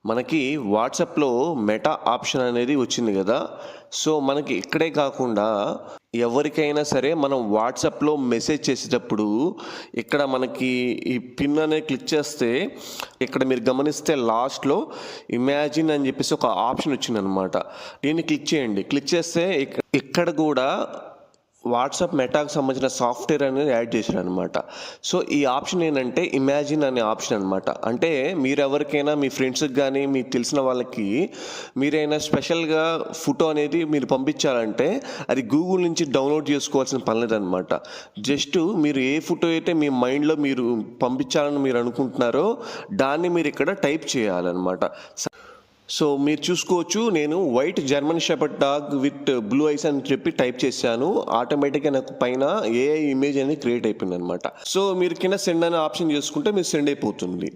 మనకి వాట్సాప్‌లో meta option అనేది వచ్చింది గదా! సో, మనకి ఇక్కడే కాకుండా ఎవరికైనా సరే మనం వాట్సాప్‌లో మెసేజ్ చేసేటప్పుడు ఇక్కడ మనకి ఈ పిన్ అనేది క్లిక్ చేస్తే ఇక్కడ మీరు గమనిస్తే లాస్ట్‌లో ఇమాజిన్ అని జెప్పేసి ఒక ఆప్షన్ వచ్చిందనమాట. దీన్ని క్లిక్ చేయండి. క్లిక్ చేస్తే ఇక్కడ గూడా వాట్సాప్ మెటాకు సంబంధించిన సాఫ్ట్‌వేర్ అనేది యాడ్ చేశారనమాట. సో, ఈ ఆప్షన్ ఏంటంటే ఇమాజిన్ అనే ఆప్షన్ అనమాట. అంటే మీరెవరికైనా మీ ఫ్రెండ్స్‌కి గానీ, మీకు తెలిసిన వాళ్ళకి మీరైనా స్పెషల్‌గా ఫోటో అనేది మీరు పంపించాలంటే అది గూగుల్ నుంచి డౌన్‌లోడ్ చేసుకోవాల్సిన పని లేదనమాట. జస్ట్ మీరు ఏ ఫోటో అయితే మీ మైండ్‌లో మీరు పంపించాలని మీరు అనుకుంటున్నారో దాన్ని మీరిక్కడ టైప్ చేయాలనమాట. సో, మీరు చూసుకోవచ్చు నేను white German shepherd dog with blue ice అని చెప్పి టైప్ చేశాను. ఆటోమేటిక్‌గా నాకు పైన ఏఐ ఇమేజ్ అనేది క్రియేట్ అయిపోయిందనమాట. సో, మీరు కింద సెండ్ అనే ఆప్షన్ చేసుకుంటే మీరు సెండ్ అయిపోతుంది.